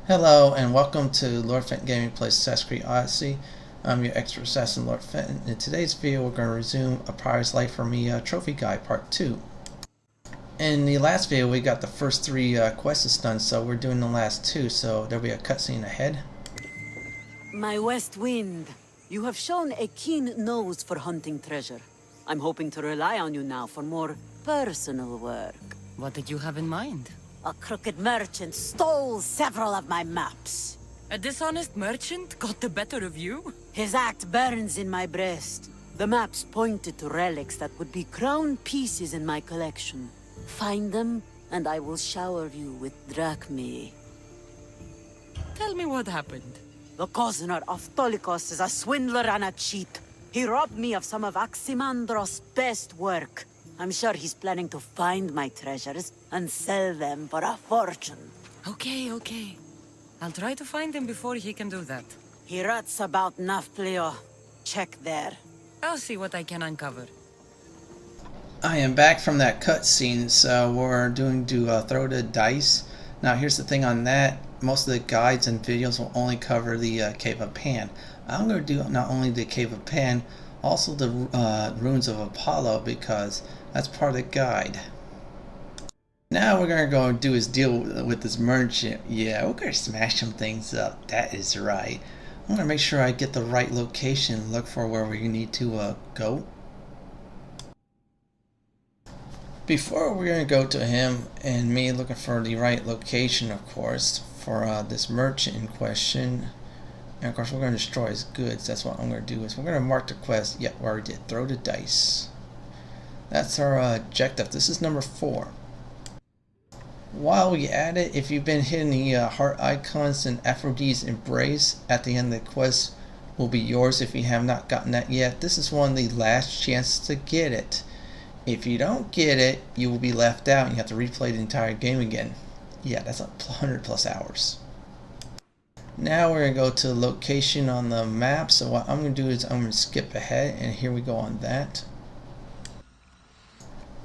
Hello and welcome to Lord Fenton Gaming plays Assassin's Creed Odyssey. I'm your expert assassin Lord Fenton. In today's video we're going to resume A Prize Life for Me Trophy Guide Part 2. In the last video we got the first three quests done, so we're doing the last two, so there'll be a cutscene ahead. My West Wind, you have shown a keen nose for hunting treasure. I'm hoping to rely on you now for more personal work. What did you have in mind? A crooked merchant stole several of my maps. A dishonest merchant got the better of you? His act burns in my breast. The maps pointed to relics that would be crown pieces in my collection. Find them, and I will shower you with drachmae. Tell me what happened. The cozener Aphrodite is a swindler and a cheat. He robbed me of some of Aximandros' best work. I'm sure he's planning to find my treasures and sell them for a fortune. Okay. I'll try to find him before he can do that. He rots about Nafplio. Check there. I'll see what I can uncover. I am back from that cutscene, so we're doing to throw the dice. Now here's the thing on that. Most of the guides and videos will only cover the Cave of Pan. I'm going to do not only the Cave of Pan, also the Ruins of Apollo, because that's part of the guide. Now we're going to go and do his deal with this merchant. Yeah, we're going to smash some things up. That is right. I'm going to make sure I get the right location, look for where we need to go. Before we're going to go to him and me looking for the right location, of course, for this merchant in question. And of course we're going to destroy his goods. That's what I'm going to do. Is we're going to mark the quest. Yeah, we already did. Throw the dice. That's our objective. This is number 4. While we at it, if you've been hitting the heart icons, then Aphrodite's embrace at the end of the quest will be yours if you have not gotten that yet. This is one of the last chances to get it. If you don't get it, you will be left out and you have to replay the entire game again. Yeah, that's 100 plus hours. Now we're going to go to the location on the map. So what I'm going to do is I'm going to skip ahead, and here we go on that.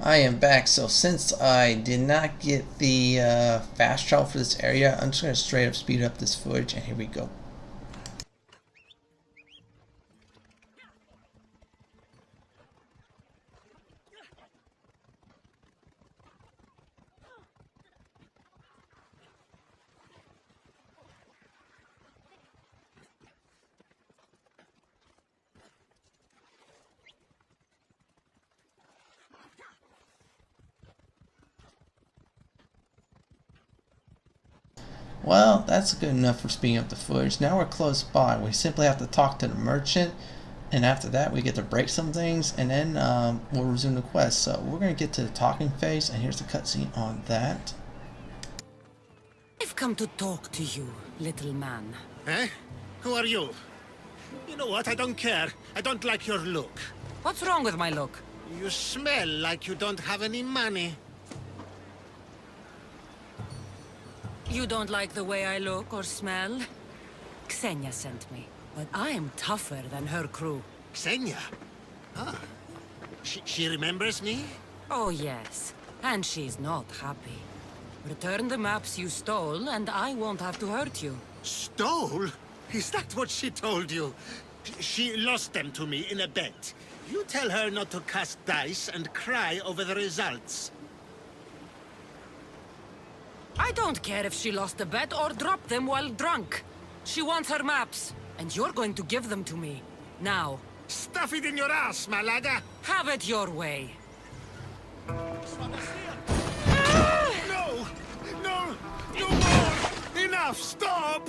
I am back. So since I did not get the fast travel for this area, I'm just going to straight up speed up this footage, and here we go. Well, that's good enough for speeding up the footage. Now we're close by. We simply have to talk to the merchant, and after that we get to break some things, and then we'll resume the quest. So we're going to get to the talking phase, and here's the cutscene on that. I've come to talk to you, little man. Eh? Who are you? You know what? I don't care. I don't like your look. What's wrong with my look? You smell like you don't have any money. You don't like the way I look or smell? Xenia sent me, but I am tougher than her crew. Xenia? Ah. She remembers me? Oh yes, and she's not happy. Return the maps you stole, and I won't have to hurt you. Stole? Is that what she told you? She lost them to me in a bet. You tell her not to cast dice and cry over the results. I don't care if she lost a bet or dropped them while drunk. She wants her maps, and you're going to give them to me. Now. Stuff it in your ass, Malaga! Have it your way. No! No! No more! Enough! Stop!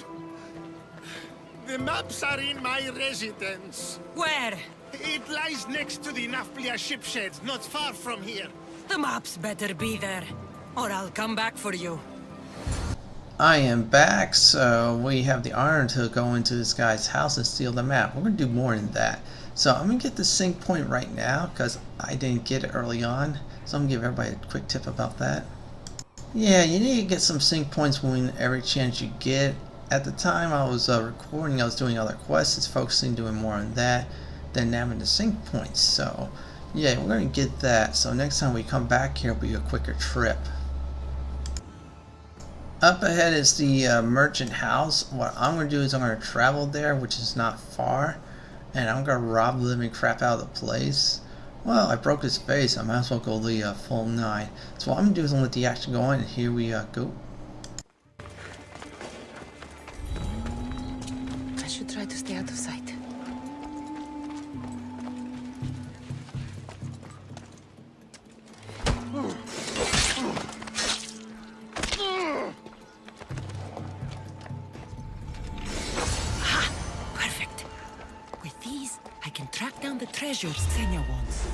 The maps are in my residence. Where? It lies next to the Nafplia ship shed, not far from here. The maps better be there, or I'll come back for you. I am back, so we have the honor to go into this guy's house and steal the map. We're going to do more than that. So I'm going to get the sync point right now because I didn't get it early on. So I'm going to give everybody a quick tip about that. Yeah, you need to get some sync points when every chance you get. At the time I was recording, I was doing other quests, focusing doing more on that than having the sync points. So yeah, we're going to get that. So next time we come back here, it'll be a quicker trip. Up ahead is the merchant house. What I'm going to do is I'm going to travel there, which is not far, and I'm going to rob the living crap out of the place. Well, I broke his face. I might as well go the full 9. So what I'm going to do is I'm going to let the action go on, and here we go. I should try to stay out of sight. Track down the treasures Xenia wants.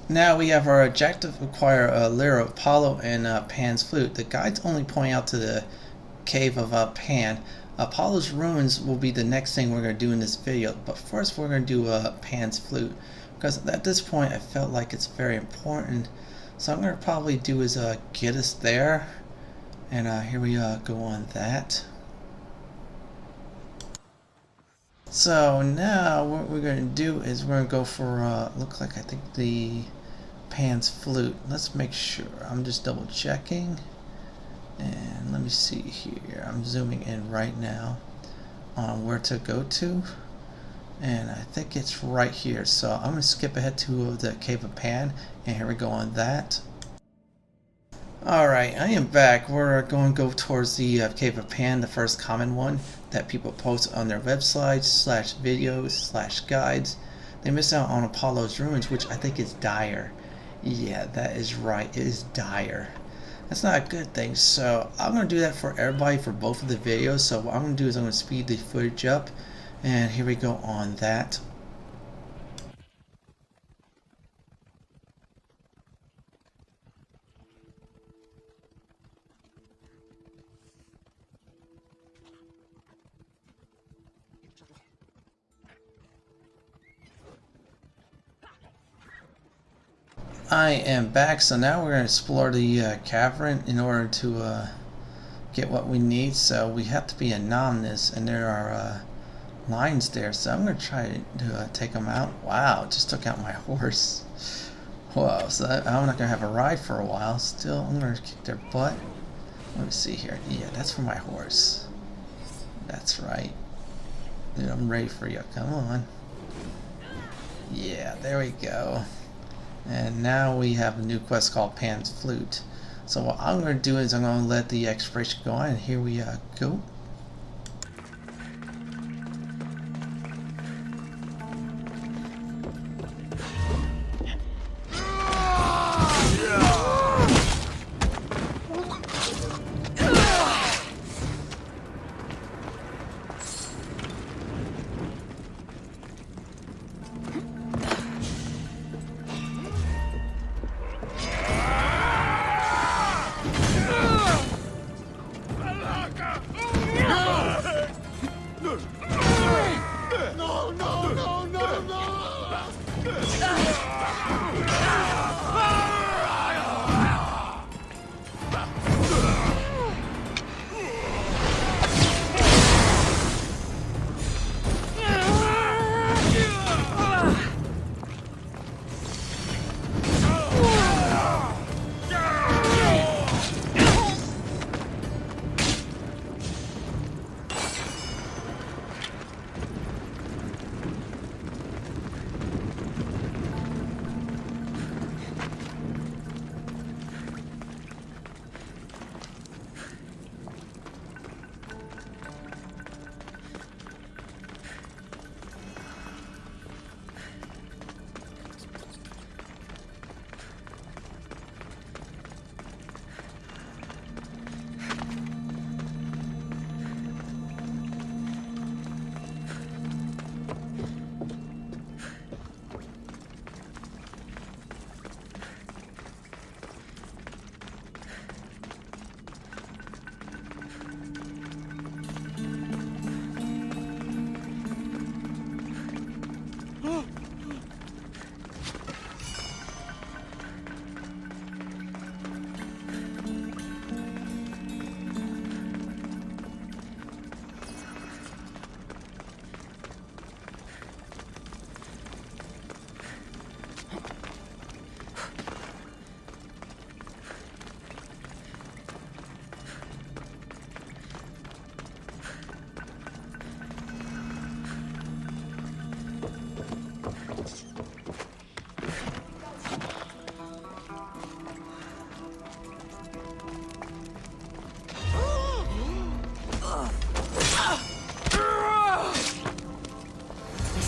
Now we have our objective: acquire a Lyre of Apollo and Pan's Flute. The guides only point out to the cave of Pan. Apollo's ruins will be the next thing we're going to do in this video, but first we're going to do Pan's Flute, because at this point I felt like it's very important. So I'm going to probably do is get us there, and here we go on that. So now what we're going to do is we're going to go for looks like I think the Pan's Flute. Let's make sure. I'm just double checking, and let me see here. I'm zooming in right now on where to go to, and I think it's right here. So I'm going to skip ahead to the Cave of Pan, and here we go on that. Alright, I am back. We're going to go towards the Cave of Pan, the first common one that people post on their websites / videos / guides. They miss out on Apollo's ruins, which I think is dire. Yeah, that is right. It is dire. That's not a good thing. So I'm going to do that for everybody for both of the videos. So what I'm going to do is I'm going to speed the footage up, and here we go on that. I am back, so now we're going to explore the cavern in order to get what we need. So we have to be anonymous, and there are lines there, so I'm going to try to take them out. Wow, just took out my horse. Whoa, so I'm not going to have a ride for a while. Still, I'm going to kick their butt. Let me see here. Yeah, that's for my horse. That's right. Dude, I'm ready for you. Come on. Yeah, there we go. And now we have a new quest called Pan's Flute. So what I'm going to do is I'm going to let the exploration go on, and here we go.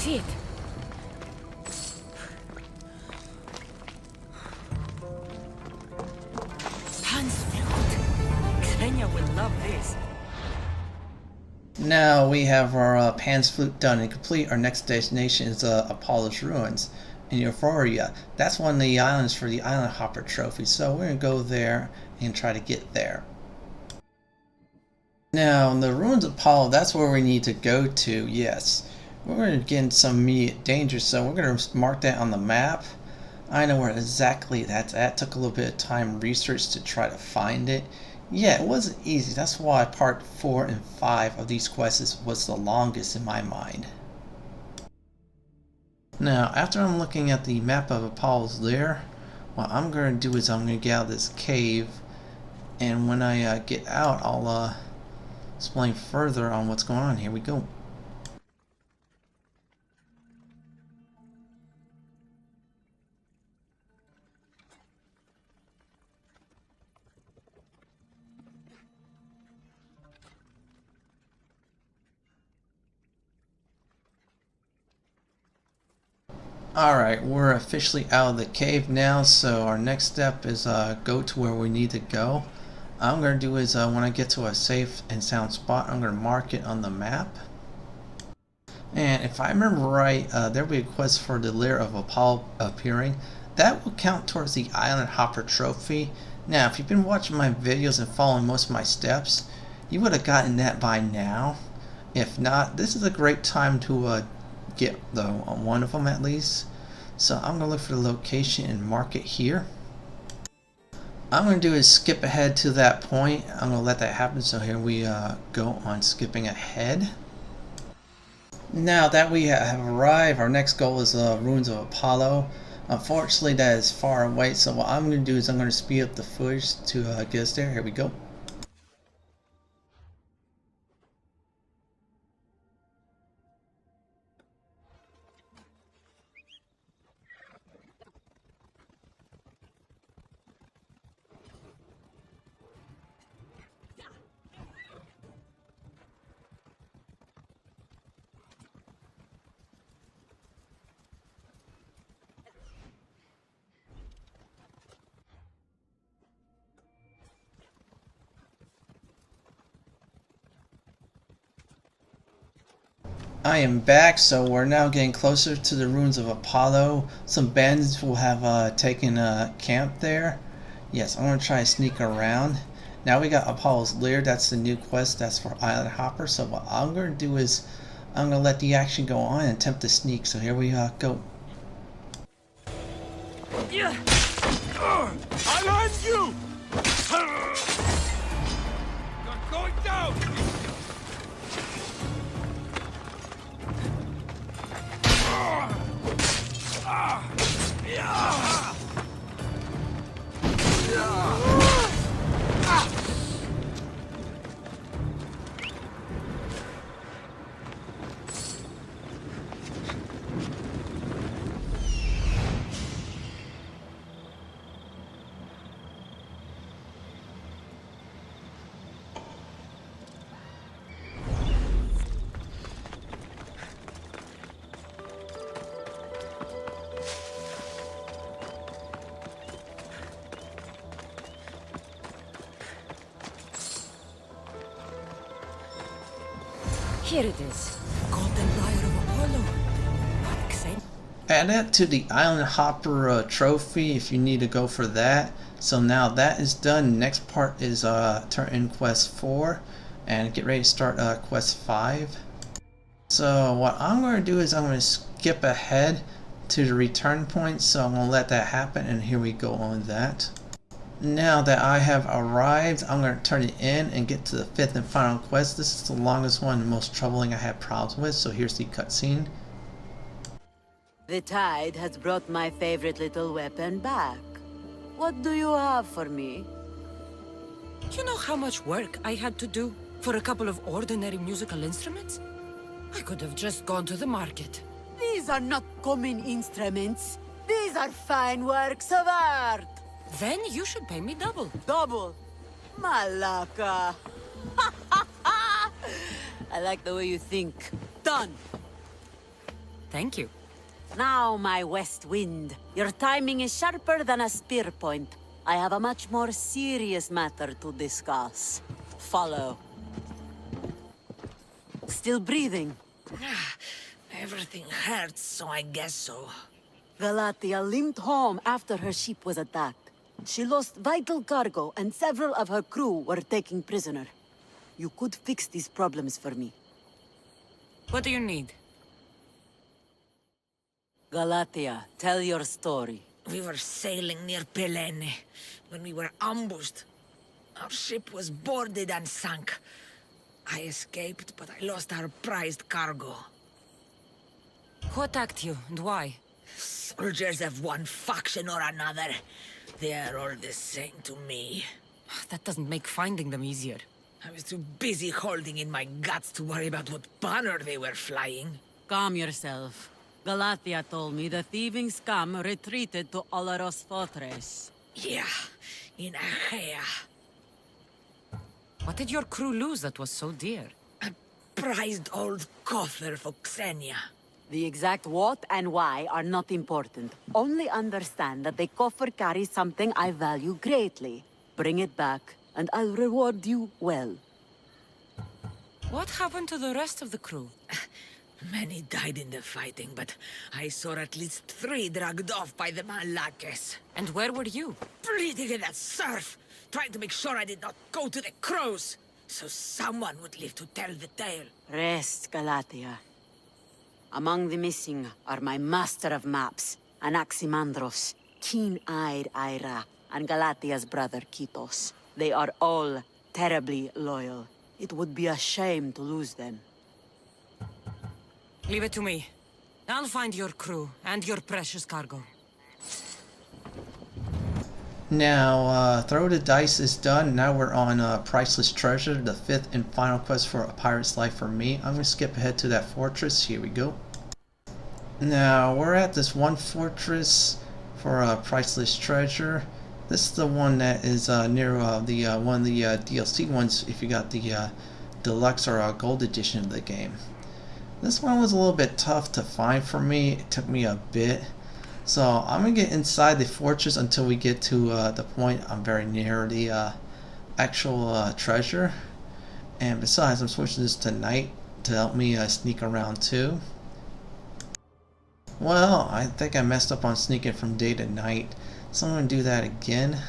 see it. Pan's flute. Xenia will love this. Now we have our Pan's Flute done and complete. Our next destination is Apollo's Ruins in Euphoria. That's one of the islands for the Island Hopper trophy, so we're going to go there and try to get there. Now, in the Ruins of Apollo, that's where we need to go to, yes. We're going to get in some immediate danger, so we're going to mark that on the map. I know where exactly that's at. Took a little bit of time and research to try to find it. Yeah, it wasn't easy. That's why part 4 and 5 of these quests was the longest in my mind. Now, after I'm looking at the map of Apollo's Lyre, what I'm going to do is I'm going to get out of this cave, and when I get out, I'll explain further on what's going on. Here we go. Alright, we're officially out of the cave now, so our next step is go to where we need to go. I'm going to do is when I get to a safe and sound spot, I'm going to mark it on the map. And if I remember right, there'll be a quest for the Lyre of Apollo appearing. That will count towards the Island Hopper trophy. Now, if you've been watching my videos and following most of my steps, you would have gotten that by now. If not, this is a great time to get one of them at least. So I'm going to look for the location and mark it here. I'm going to do is skip ahead to that point. I'm going to let that happen, so here we go on skipping ahead. Now that we have arrived, our next goal is the Ruins of Apollo. Unfortunately, that is far away, so what I'm going to do is I'm going to speed up the footage to get us there. Here we go. I am back, so we're now getting closer to the Ruins of Apollo. Some bandits will have taken camp there. Yes, I'm going to try to sneak around. Now we got Apollo's Lyre, that's the new quest, that's for Island Hopper. So what I'm going to do is, I'm going to let the action go on and attempt to sneak. So here we go. I'll end you! You're going down! Here it is. Golden Lyre of Apollo. What exciting. Add that to the Island Hopper trophy if you need to go for that. So now that is done. Next part is turn in quest 4 and get ready to start quest 5. So what I'm going to do is I'm going to skip ahead to the return point. So I'm going to let that happen, and here we go on that. Now that I have arrived, I'm going to turn it in and get to the 5th and final quest. This is the longest one and most troubling I had problems with, so here's the cutscene. The tide has brought my favorite little weapon back. What do you have for me? You know how much work I had to do for a couple of ordinary musical instruments? I could have just gone to the market. These are not common instruments. These are fine works of art. Then you should pay me double. Double. Malaka. I like the way you think. Done. Thank you. Now, my west wind, your timing is sharper than a spear point. I have a much more serious matter to discuss. Follow. Still breathing? Everything hurts, so I guess so. Galatea limped home after her ship was attacked. She lost vital cargo, and several of her crew were taken prisoner. You could fix these problems for me. What do you need? Galatea, tell your story. We were sailing near Pelene when we were ambushed. Our ship was boarded and sunk. I escaped, but I lost our prized cargo. Who attacked you, and why? Soldiers of one faction or another. They are all the same to me. That doesn't make finding them easier. I was too busy holding in my guts to worry about what banner they were flying. Calm yourself. Galatea told me the thieving scum retreated to Olaros Fortress. Yeah, in Achaia. What did your crew lose that was so dear? A prized old coffer for Xenia. The exact what and why are not important. Only understand that the coffer carries something I value greatly. Bring it back, and I'll reward you well. What happened to the rest of the crew? Many died in the fighting, but I saw at least 3 dragged off by the Malakes. And where were you? Bleeding in the surf, trying to make sure I did not go to the crows, so someone would live to tell the tale. Rest, Galatea. Among the missing are my master of maps, Anaximandros, keen-eyed Ira, and Galatea's brother Kitos. They are all terribly loyal. It would be a shame to lose them. Leave it to me. I'll find your crew and your precious cargo. Now, Throw the Dice is done. Now we're on Priceless Treasure, the 5th and final quest for A Pirate's Life for me. I'm going to skip ahead to that fortress. Here we go. Now, we're at this one fortress for Priceless Treasure. This is the one that is near the one of the DLC ones if you got the deluxe or gold edition of the game. This one was a little bit tough to find for me. It took me a bit. So I'm going to get inside the fortress until we get to the point I'm very near the actual treasure. And besides, I'm switching this to night to help me sneak around too. Well, I think I messed up on sneaking from day to night. So I'm going to do that again.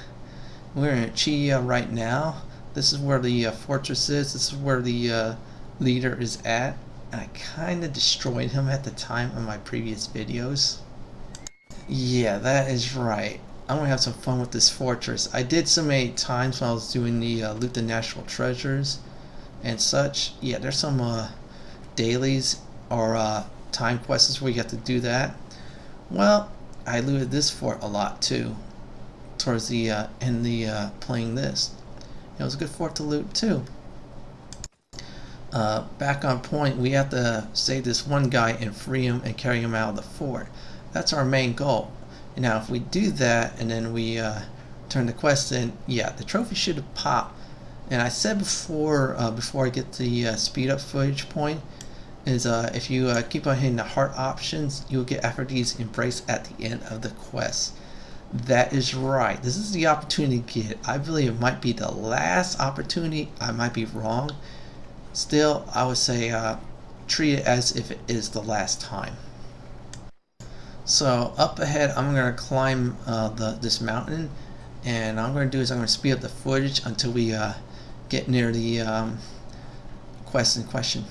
We're in Achaia right now. This is where the fortress is. This is where the leader is at. And I kind of destroyed him at the time of my previous videos. Yeah, that is right. I'm gonna have some fun with this fortress. I did so many times when I was doing the loot the natural treasures and such. Yeah, there's some dailies or time quests where you have to do that. Well, I looted this fort a lot too. Towards the end the playing this, it was a good fort to loot too. Back on point, we have to save this one guy and free him and carry him out of the fort. That's our main goal. And now if we do that and then we turn the quest in, yeah, the trophy should have popped. And I said before I get the speed up footage point, is if you keep on hitting the heart options, you'll get Aphrodite's embrace at the end of the quest. That is right. This is the opportunity to get it. I believe it might be the last opportunity. I might be wrong. Still, I would say treat it as if it is the last time. So up ahead, I'm going to climb this mountain, and I'm going to do is I'm going to speed up the footage until we get near the quest in question.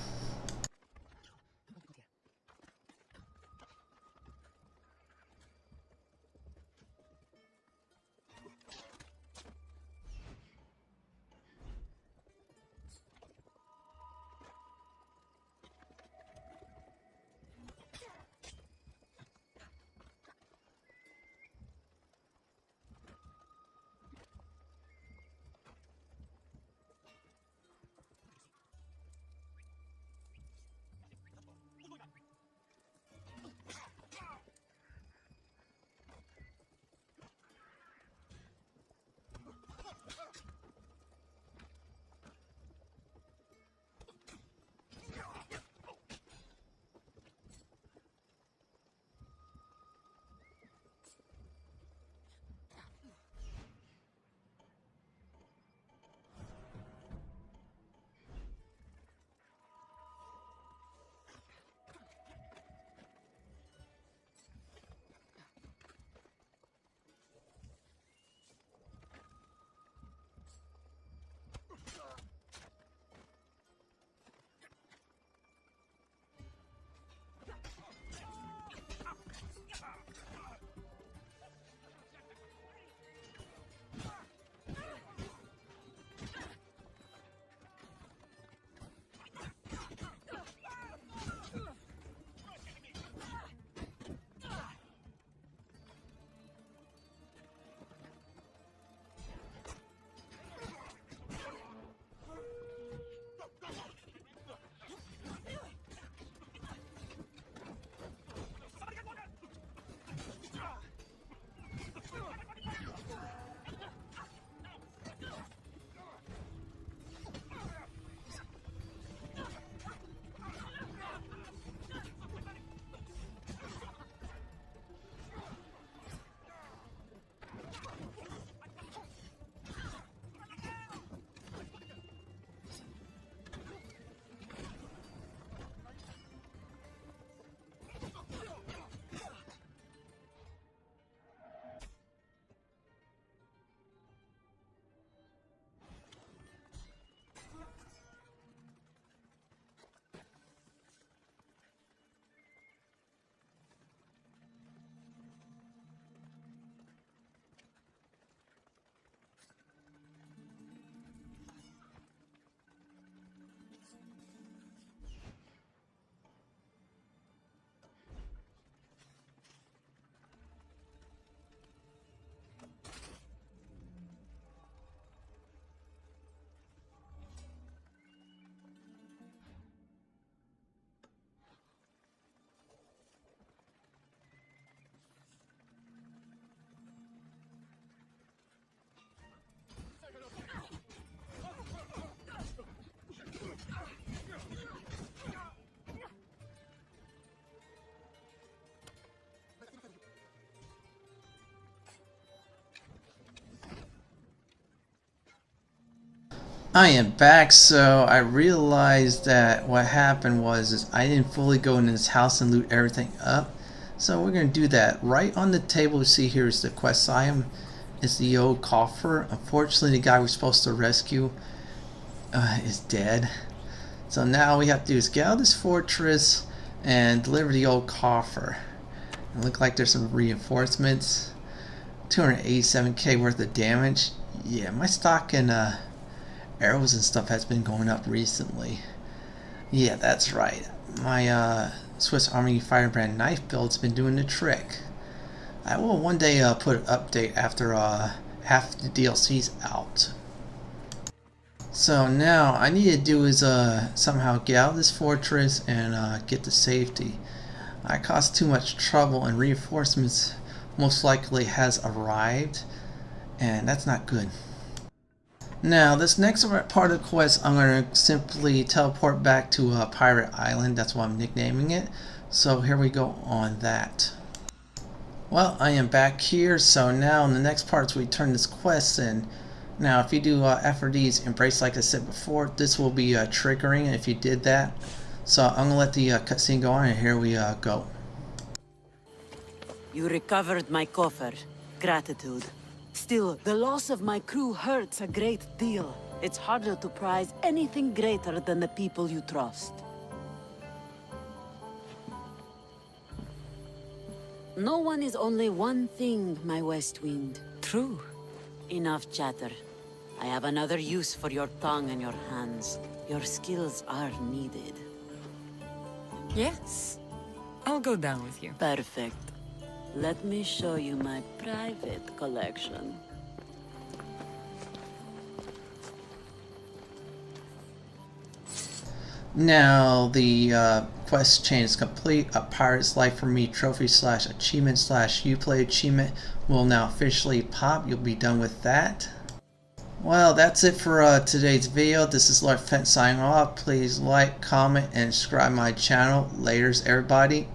I am back, so I realized that what happened was is I didn't fully go into this house and loot everything up. So we're going to do that. Right on the table you see here is the quest item. It's the old coffer. Unfortunately, the guy we're supposed to rescue is dead. So now all we have to do is get out of this fortress and deliver the old coffer. It looks like there's some reinforcements. 287k worth of damage. Yeah, my stock and arrows and stuff has been going up recently. Yeah, that's right. My Swiss Army Firebrand knife build's been doing the trick. I will one day put an update after half the DLC's out. So now I need to do is somehow get out of this fortress and get to safety. I caused too much trouble and reinforcements most likely has arrived, and that's not good. Now this next part of the quest I'm going to simply teleport back to Pirate Island. That's what I'm nicknaming it. So here we go on that. Well, I am back here, so now in the next parts we turn this quest in. Now if you do Aphrodite's embrace like I said before, this will be triggering if you did that. So I'm going to let the cutscene go on, and here we go. You recovered my coffer. Gratitude. Still, the loss of my crew hurts a great deal. It's harder to prize anything greater than the people you trust. No one is only one thing, my West Wind. True. Enough chatter. I have another use for your tongue and your hands. Your skills are needed. Yes. I'll go down with you. Perfect. Let me show you my private collection. Now the quest chain is complete. A Pirate's Life for Me trophy / achievement / Uplay achievement will now officially pop. You'll be done with that. Well, that's it for today's video. This is Lord Fenton signing off. Please like, comment, and subscribe my channel. Laters, everybody.